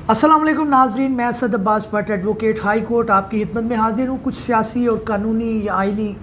अस्सलाम वालेकुम नाजरीन, मैं सद Abbas Bhatt advocate high court आपकी खिदमत में हाजिर हूँ कुछ सियासी और कानूनी या आइनी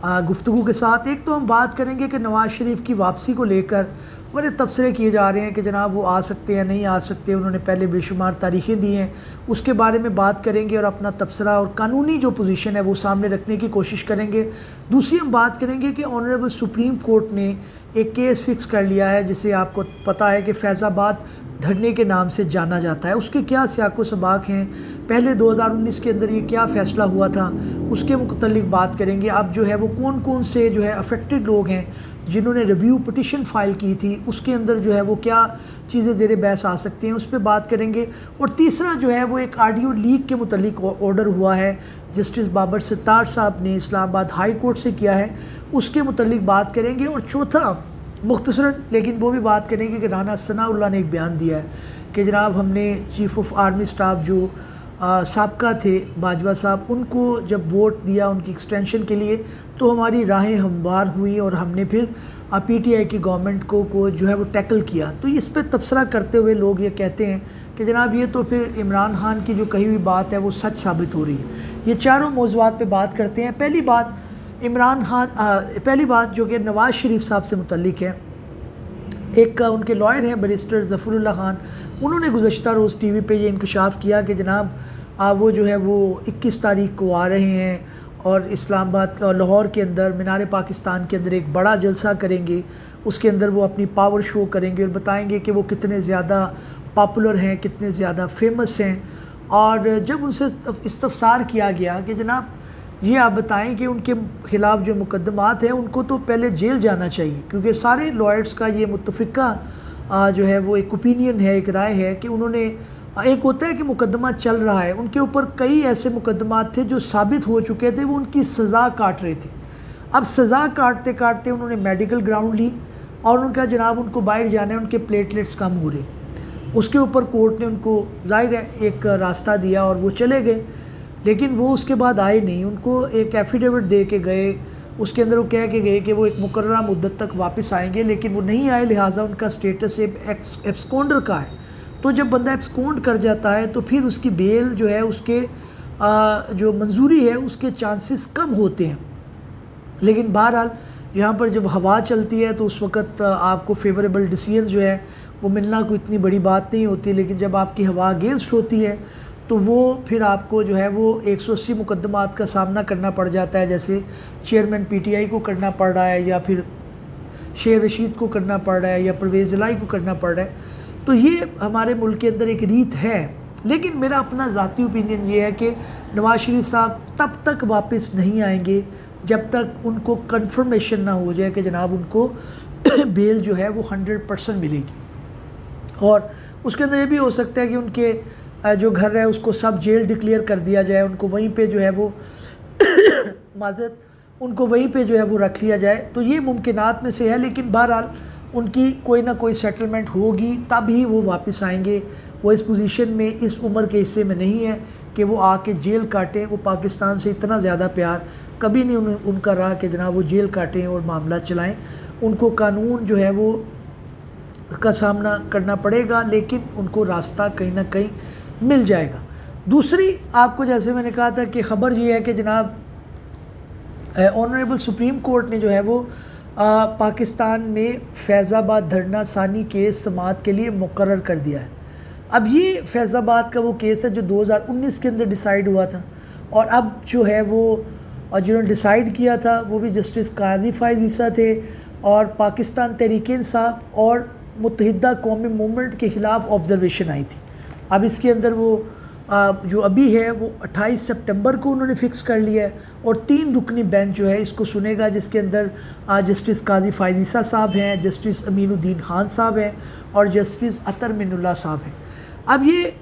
गुफ्तगू के साथ। एक तो हम बात करेंगे कि नवाज़ शरीफ की वापसी को लेकर बड़े तबसरे किए जा रहे हैं कि जनाब वो आ सकते हैं नहीं आ सकते, उन्होंने पहले बेशुमार तारीखें दी हैं, उसके बारे में बात करेंगे और अपना तबसरा और कानूनी जो पोजीशन है वो सामने रखने की कोशिश करेंगे। दूसरी हम बात करेंगे कि ऑनरेबल सुप्रीम कोर्ट ने एक केस फिक्स कर लिया है जिसे आपको पता है कि फैज़ाबाद धरने के नाम से जाना जाता है। उसके क्या सियाको सबाक हैं, पहले 2019 के अंदर ये क्या फ़ैसला हुआ था, उसके मुतल्लिक बात करेंगे। अब जो है वो कौन कौन से जो है अफेक्टेड लोग हैं जिन्होंने रिव्यू पिटिशन फ़ाइल की थी, उसके अंदर जो है वो क्या चीज़ें ज़ेरे बहस आ सकती हैं, उस पर बात करेंगे। और तीसरा जो है वो एक ऑडियो लीक के मुतल्लिक ऑर्डर हुआ है जस्टिस बाबर सत्तार साहब ने इस्लामाबाद हाई कोर्ट से किया है, उसके मुतल्लिक बात करेंगे। और चौथा मुख्तसरन लेकिन वो भी बात करेंगे कि राना सनाउल्लाह ने एक बयान दिया है कि जनाब हमने चीफ़ ऑफ आर्मी स्टाफ जो साबका थे बाजवा साहब, उनको जब वोट दिया उनकी एक्सटेंशन के लिए तो हमारी राहें हमवार हुई और हमने फिर पीटीआई की गवर्नमेंट को जो है वो टैकल किया। तो इस पर तबसरा करते हुए लोग ये कहते हैं कि जनाब ये तो फिर इमरान खान की जो कही हुई बात है वो सच साबित हो रही है। ये चारों मौज़ूआत पे बात करते हैं। पहली बात इमरान खान पहली बात जो कि नवाज़ शरीफ साहब से मुतल्लिक है। एक उनके लॉयर हैं बैरिस्टर ज़फ़रुल्लाह खान, उन्होंने गुज़श्ता रोज़ टीवी पे ये इंकशाफ किया कि जनाब वो जो है वो 21 तारीख को आ रहे हैं और इस्लामाबाद लाहौर के अंदर मीनार पाकिस्तान के अंदर एक बड़ा जलसा करेंगे। उसके अंदर वो अपनी पावर शो करेंगे और बताएंगे कि वो कितने ज़्यादा पॉपुलर हैं, कितने ज़्यादा फेमस हैं। और जब उनसे इस्तफसार किया गया कि जनाब ये आप बताएं कि उनके ख़िलाफ़ जो मुकदमात हैं उनको तो पहले जेल जाना चाहिए, क्योंकि सारे लॉयर्स का ये मुत्तफ़िका जो है वो एक ओपिनियन है, एक राय है कि उन्होंने एक होता है कि मुकदमा चल रहा है, उनके ऊपर कई ऐसे मुकदमात थे जो साबित हो चुके थे, वो उनकी सज़ा काट रहे थे। अब सज़ा काटते काटते उन्होंने मेडिकल ग्राउंड ली और उनका जनाब उनको बाहर जाना है, उनके प्लेटलेट्स कम हो रहे, उसके ऊपर कोर्ट ने उनको ज़ाहिर है एक रास्ता दिया और वो चले गए। लेकिन वो उसके बाद आए नहीं, उनको एक एफिडेविट दे के गए, उसके अंदर वो कह के गए कि वो एक मुकर्ररा मुद्दत तक वापस आएंगे, लेकिन वो नहीं आए, लिहाजा उनका स्टेटस एब्सकॉन्डर का है। तो जब बंदा एब्सकॉन्ड कर जाता है तो फिर उसकी बेल जो है उसके जो मंजूरी है उसके चांसेस कम होते हैं। लेकिन बहरहाल यहाँ पर जब हवा चलती है तो उस वक़्त आपको फेवरेबल डिसीजन जो है वो मिलना कोई इतनी बड़ी बात नहीं होती, लेकिन जब आपकी हवा अगेंस्ट होती है तो वो फिर आपको जो है वो 180 मुकदमात का सामना करना पड़ जाता है, जैसे चेयरमैन पीटीआई को करना पड़ रहा है या फिर शेर रशीद को करना पड़ रहा है या परवेज़ इलाही को करना पड़ रहा है। तो ये हमारे मुल्क के अंदर एक रीत है। लेकिन मेरा अपना ज़ाती ओपिनियन ये है कि नवाज़ शरीफ साहब तब तक वापस नहीं आएंगे जब तक उनको कन्फर्मेशन ना हो जाए कि जनाब उनको बेल जो है वो 100% मिलेगी। और उसके अंदर ये भी हो सकता है कि उनके जो घर है उसको सब जेल डिक्लेयर कर दिया जाए, उनको वहीं पे जो है वो माज़रत उनको वहीं पे जो है वो रख लिया जाए। तो ये मुमकिनात में से है, लेकिन बहरहाल उनकी कोई ना कोई सेटलमेंट होगी तब ही वो वापस आएंगे। वो इस पोजीशन में, इस उम्र के हिस्से में नहीं है कि वो आके जेल काटें। वो पाकिस्तान से इतना ज़्यादा प्यार कभी नहीं उनका रहा कि जनाब वो जेल काटें और मामला चलाएँ। उनको कानून जो है वो का सामना करना पड़ेगा, लेकिन उनको रास्ता कहीं ना कहीं मिल जाएगा। दूसरी आपको जैसे मैंने कहा था कि ख़बर ये है कि जनाब ऑनरेबल सुप्रीम कोर्ट ने जो है वो पाकिस्तान में फैज़ाबाद धरना सानी केस समाअत के लिए मुकर्रर कर दिया है। अब ये फैज़ाबाद का वो केस है जो 2019 के अंदर डिसाइड हुआ था, और अब जो है वो जिन्होंने डिसाइड किया था वो भी जस्टिस काजी फ़ाइज़ ईसा थे और पाकिस्तान तहरीक-ए-इंसाफ और मुत्तहिदा कौमी मूवमेंट के ख़िलाफ़ ऑब्ज़र्वेशन आई थी। अब इसके अंदर वो जो अभी है वो 28 सितंबर को उन्होंने फ़िक्स कर लिया है और 3 रुकनी बेंच जो है इसको सुनेगा, जिसके अंदर जस्टिस काजी फ़ाइज़ ईसा साहब हैं, जस्टिस अमीनुद्दीन खान साहब हैं और जस्टिस अतर मिनुल्लाह साहब हैं। अब ये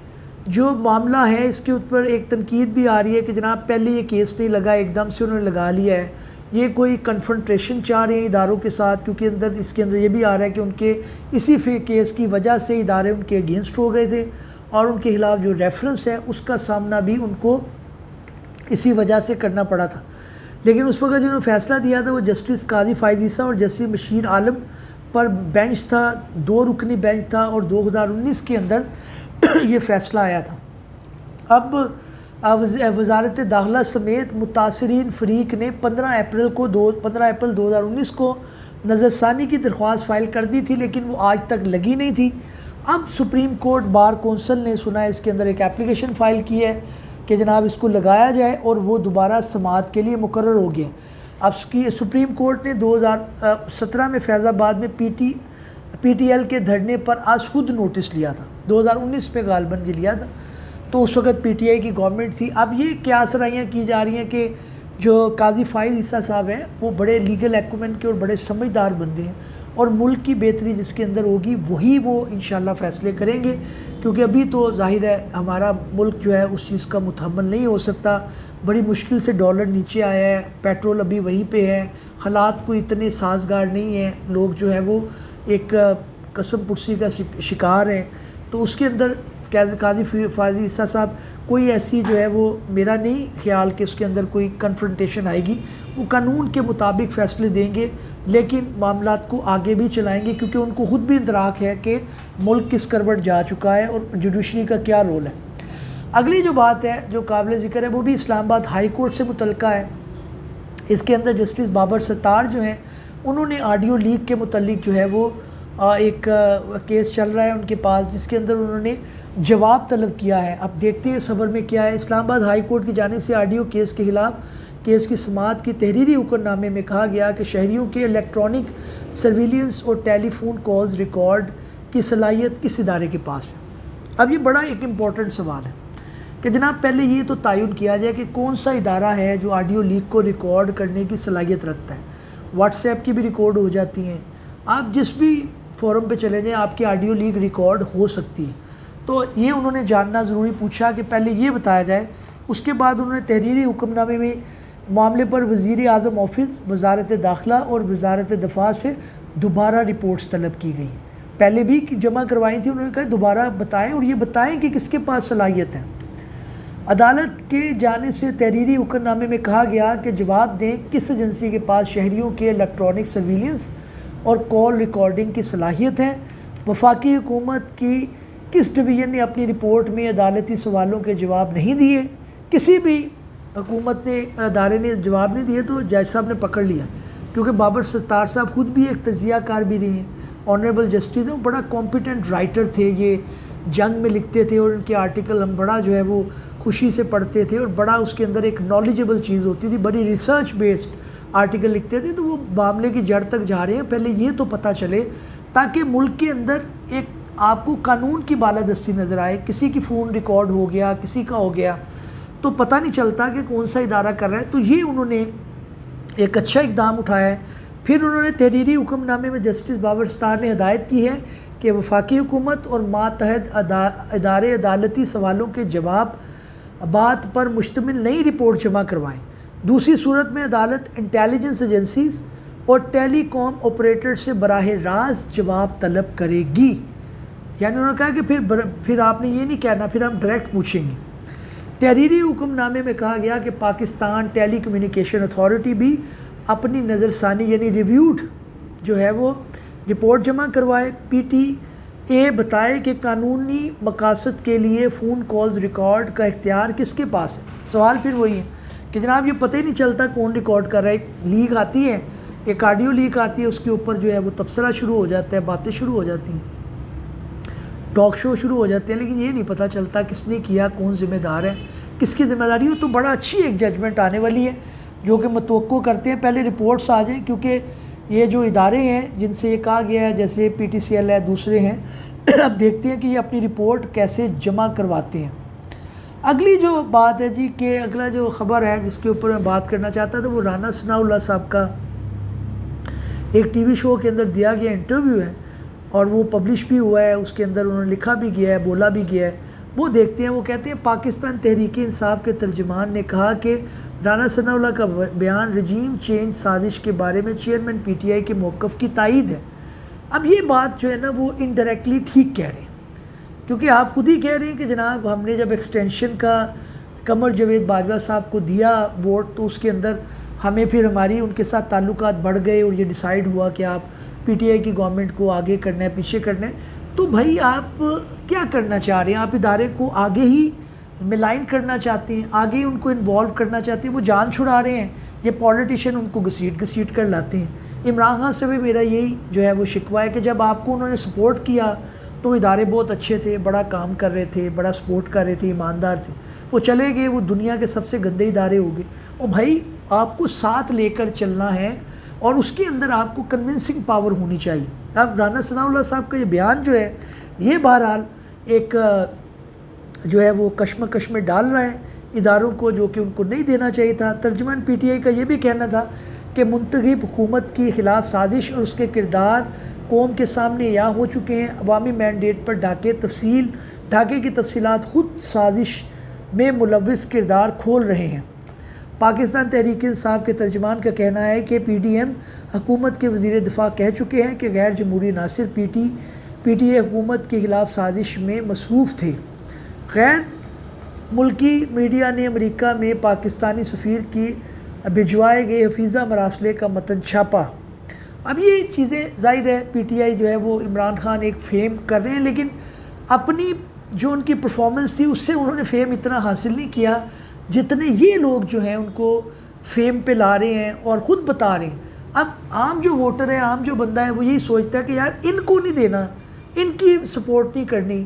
जो मामला है इसके ऊपर एक तनकीद भी आ रही है कि जनाब पहले ये केस नहीं लगा, एकदम से उन्होंने लगा लिया है, ये कोई कन्फ्रंटेशन चाह रहे हैं इदारों के साथ, क्योंकि इसके अंदर ये भी आ रहा है कि उनके इसी केस की वजह से इदारे उनके अगेंस्ट हो गए थे और उनके ख़िलाफ़ जो रेफरेंस है उसका सामना भी उनको इसी वजह से करना पड़ा था। लेकिन उस वक्त जिन्होंने फ़ैसला दिया था वो जस्टिस काजी फ़ाइज़ ईसा और जस्टिस बशीर आलम पर बेंच था, 2 रुकनी बेंच था और 2019 के अंदर ये फ़ैसला आया था। अब वज़ारत दाखिला समेत मुतासरीन फ़रीक ने 15 अप्रैल 2019 को नज़रसानी की दरख्वास्त फ़ाइल कर दी थी, लेकिन वो आज तक लगी नहीं थी। अब सुप्रीम कोर्ट बार कौंसिल ने सुना है इसके अंदर एक एप्लीकेशन फ़ाइल की है कि जनाब इसको लगाया जाए और वो दोबारा समाअत के लिए मुकर्रर हो गया। अब सुप्रीम कोर्ट ने 2017 में फैज़ाबाद में PTL के धरने पर आज खुद नोटिस लिया था, 2019 में गालबन जी लिया था, तो उस वक्त PTI की गवर्नमेंट थी। अब ये क्या सराहियाँ की जा रही हैं कि जो काजी फ़ाइज़ ईसा साहब हैं वो बड़े लीगल एक्यूमेंट के और बड़े समझदार बंदे हैं और मुल्क की बेहतरी जिसके अंदर होगी वही वो इंशाल्लाह फ़ैसले करेंगे, क्योंकि अभी तो ज़ाहिर है हमारा मुल्क जो है उस चीज़ का मुतहम्मल नहीं हो सकता। बड़ी मुश्किल से डॉलर नीचे आया है, पेट्रोल अभी वहीं पे है, हालात कोई इतने साजगार नहीं हैं, लोग जो है वो एक कसम पुर्सी का शिकार हैं। तो उसके अंदर काजी फ़ाइज़ ईसा साहब कोई ऐसी जो है वो मेरा नहीं ख्याल कि उसके अंदर कोई कन्फ्रंटेशन आएगी, वो कानून के मुताबिक फ़ैसले देंगे, लेकिन मामलात को आगे भी चलाएंगे, क्योंकि उनको ख़ुद भी इदराक है कि मुल्क किस करवट जा चुका है और जुडिशरी का क्या रोल है। अगली जो बात है जो काबिल ज़िक्र है वो भी इस्लामाबाद हाई कोर्ट से मुतल्लिक़ है। इसके अंदर जस्टिस बाबर सत्तार जो हैं उन्होंने ऑडियो लीक के मुतल्लिक़ जो है वो एक केस चल रहा है उनके पास, जिसके अंदर उन्होंने जवाब तलब किया है। अब देखते हैं सबर में क्या है। इस्लामाबाद हाई कोर्ट की जानिब से ऑडियो केस के खिलाफ केस की समाअत की तहरीरी हुक्मनामे में कहा गया कि शहरियों के इलेक्ट्रॉनिक सर्विलियंस और टेलीफोन कॉल्स रिकॉर्ड की सलाहियत किस इदारे के पास है। अब ये बड़ा एक इम्पॉर्टेंट सवाल है कि जनाब पहले ये तो तयन किया जाए कि कौन सा इदारा है जो ऑडियो लीक को रिकॉर्ड करने की सलाहियत रखता है। व्हाट्सएप की भी रिकॉर्ड हो जाती हैं, आप जिस भी फोरम पे चले जाएँ आपकी ऑडियो लीक रिकॉर्ड हो सकती है। तो ये उन्होंने जानना ज़रूरी पूछा कि पहले ये बताया जाए। उसके बाद उन्होंने तहरीरी हुक्मनामे में मामले पर वज़ीर आज़म ऑफिस, वज़ारत दाखिला और वज़ारत दफ़ा से दोबारा रिपोर्ट्स तलब की गई। पहले भी जमा करवाई थी, उन्होंने कहा दोबारा बताएं और ये बताएं कि किसके पास सलाहियत है। अदालत के जानिब से तहरीरी हुक्मनामे में कहा गया कि जवाब दें किस एजेंसी के पास शहरियों के इलेक्ट्रॉनिक सर्विलेंस और कॉल रिकॉर्डिंग की सलाहियत है। वफाकी हुकूमत की किस डिवीज़न ने अपनी रिपोर्ट में अदालती सवालों के जवाब नहीं दिए। किसी भी हुकूमत ने अदारे ने जवाब नहीं दिए तो जज साहब ने पकड़ लिया, क्योंकि बाबर सत्तार साहब खुद भी एक तजिया कार भी रहे हैं, ऑनरेबल जस्टिस हैं, वो बड़ा कॉम्पिटेंट राइटर थे, ये जंग में लिखते थे और उनके आर्टिकल हम बड़ा जो है वो खुशी से पढ़ते थे और बड़ा उसके अंदर एक नॉलेजेबल चीज़ होती थी, बड़ी रिसर्च बेस्ड आर्टिकल लिखते थे। तो वो मामले की जड़ तक जा रहे हैं, पहले ये तो पता चले ताकि मुल्क के अंदर एक आपको कानून की बालादस्ती नज़र आए। किसी की फ़ोन रिकॉर्ड हो गया, किसी का हो गया, तो पता नहीं चलता कि कौन सा इदारा कर रहा है। तो ये उन्होंने एक अच्छा इक़दाम उठाया है। फिर उन्होंने तहरीरी हुक्मनामे में जस्टिस बाबर सत्तार ने हिदायत की है कि वफाकी हुकूमत और मातहत इदारे अदालती सवालों के जवाब बात पर मुश्तमिल नई रिपोर्ट जमा करवाएँ। दूसरी सूरत में अदालत इंटेलिजेंस एजेंसीज़ और टेलीकॉम ऑपरेटर से बराह रास्त जवाब तलब करेगी। यानी उन्होंने कहा कि फिर आपने ये नहीं कहना, फिर हम डायरेक्ट पूछेंगे। तहरीरी हुक्मनामे में कहा गया कि पाकिस्तान टेली कम्युनिकेशन अथॉरिटी भी अपनी नज़रसानी यानी रिव्यूड जो है वो रिपोर्ट जमा करवाए। PTA बताए कि कानूनी मकासद के लिए फ़ोन कॉल्स रिकॉर्ड का इख्तियार किसके पास है। सवाल फिर वही है कि जनाब ये पता ही नहीं चलता कौन रिकॉर्ड कर रहा है। एक लीक आती है, एक ऑडियो लीक आती है, उसके ऊपर जो है वो तबसरा शुरू हो जाता है, बातें शुरू हो जाती हैं, टॉक शो शुरू हो जाते हैं, लेकिन ये नहीं पता चलता किसने किया, कौन ज़िम्मेदार है, किसकी ज़िम्मेदारी हो। तो बड़ा अच्छी एक जजमेंट आने वाली है जो कि मतवक्को करते हैं पहले रिपोर्ट्स आ जाएँ, क्योंकि ये जो इदारे हैं जिनसे ये कहा गया है जैसे PTCL है, दूसरे हैं, अब देखते हैं कि ये अपनी रिपोर्ट कैसे जमा करवाते हैं। अगली जो बात है जी कि अगला जो ख़बर है जिसके ऊपर मैं बात करना चाहता था वो राना सनाउल्लाह साहब का एक TV शो के अंदर दिया गया इंटरव्यू है और वो पब्लिश भी हुआ है। उसके अंदर उन्होंने लिखा भी गया है, बोला भी गया है, वो देखते हैं। वो कहते हैं पाकिस्तान तहरीक इंसाफ के तर्जुमान ने कहा कि राना सनाउल्लाह का बयान रजीम चेंज साजिश के बारे में चेयरमैन PTI के मौक़िफ़ की तायीद है। अब ये बात जो है ना वो इनडायरेक्टली ठीक कह रहे हैं, क्योंकि आप खुद ही कह रहे हैं कि जनाब हमने जब एक्सटेंशन का कमर जावेद बाजवा साहब को दिया वोट तो उसके अंदर हमें फिर हमारी उनके साथ ताल्लुकात बढ़ गए और ये डिसाइड हुआ कि आप पीटीआई की गवर्नमेंट को आगे करना है, पीछे करना है, तो भाई आप क्या करना चाह रहे हैं? आप इदारे को आगे ही मिलाइन करना चाहते हैं, आगे ही उनको इन्वॉल्व करना चाहते हैं, वो जान छुड़ा रहे हैं, ये पॉलिटिशियन उनको घसीट कर लाते हैं। इमरान खान से भी मेरा यही जो है वो शिकवा है कि जब आपको उन्होंने सपोर्ट किया तो इदारे बहुत अच्छे थे, बड़ा काम कर रहे थे, बड़ा सपोर्ट कर रहे थे, ईमानदार थे, वो चले गए, वो दुनिया के सबसे गंदे इदारे हो गए। और भाई आपको साथ लेकर चलना है और उसके अंदर आपको कन्विंसिंग पावर होनी चाहिए। अब राना सनाउल्लाह साहब का ये बयान जो है ये बहरहाल एक जो है वो कश्मकश में डाल रहा है इदारों को, जो कि उनको नहीं देना चाहिए था। तर्जुमान पीटीआई का ये भी कहना था कि मुंतखब हुकूमत के ख़िलाफ़ साजिश और उसके किरदार कौम के सामने या हो चुके हैं। अवामी मैंडेट पर ढाके की तफसीलात ख़ुद साजिश में मुलव्विस किरदार खोल रहे हैं। पाकिस्तान तहरीक इंसाफ के तर्जुमान का कहना है कि पीडीएम हुकूमत के वज़ीर दिफा कह चुके हैं कि गैर जमहूरी नासिर पीटीए हुकूमत के ख़िलाफ़ साजिश में मसरूफ़ थे। गैर मुल्की मीडिया ने अमेरिका में पाकिस्तानी सफ़ीर की भिजवाए गए हफीज़ा मरासले का मतन छापा। अब ये चीज़ें ज़ाहिर है पीटीआई जो है वो इमरान खान एक फ़ेम कर रहे हैं, लेकिन अपनी जो उनकी परफॉर्मेंस थी उससे उन्होंने फ़ेम इतना हासिल नहीं किया जितने ये लोग जो हैं उनको फ़ेम पे ला रहे हैं और ख़ुद बता रहे हैं। अब आम जो वोटर है, आम जो बंदा है, वो यही सोचता है कि यार इनको नहीं देना, इनकी सपोर्ट नहीं करनी,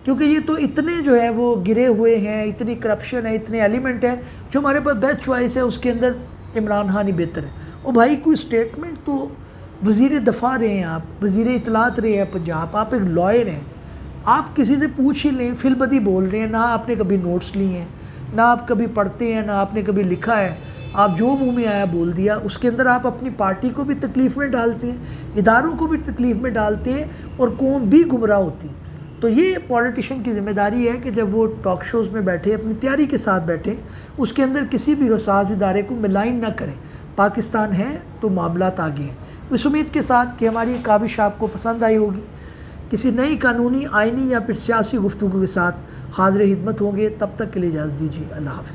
क्योंकि ये तो इतने जो है वो गिरे हुए हैं, इतनी करप्शन है, इतने एलिमेंट है, जो हमारे पास बेस्ट चॉइस है उसके अंदर इमरान खान ही बेहतर है। और भाई कोई स्टेटमेंट तो वज़ीर दफ़ा रहे हैं आप, वज़ीर इतलात रहे हैं पंजाब, आप एक लॉयर हैं, आप किसी से पूछ ही लें, फिलबदी बोल रहे हैं, ना आपने कभी नोट्स लिए हैं, ना आप कभी पढ़ते हैं, ना आपने कभी लिखा है, आप जो मुंह में आया बोल दिया। उसके अंदर आप अपनी पार्टी को भी तकलीफ़ में डालते हैं, इदारों को भी तकलीफ़ में डालते हैं और कौम भी गुमराह होती है। तो ये पॉलिटिशियन की ज़िम्मेदारी है कि जब वो टॉक शोज़ में बैठे, अपनी तैयारी के साथ बैठे, उसके अंदर किसी भी हसास इदारे को मिलाइन ना करें। पाकिस्तान है तो मामलात आगे हैं। इस उम्मीद के साथ कि हमारी काविश आपको पसंद आई होगी। किसी नई कानूनी, आइनी या फिर सियासी गुफ्तगू के साथ हाज़िर खिदमत होंगे। तब तक के लिए इजाज़त दीजिए। अल्लाह हाफ़िज़।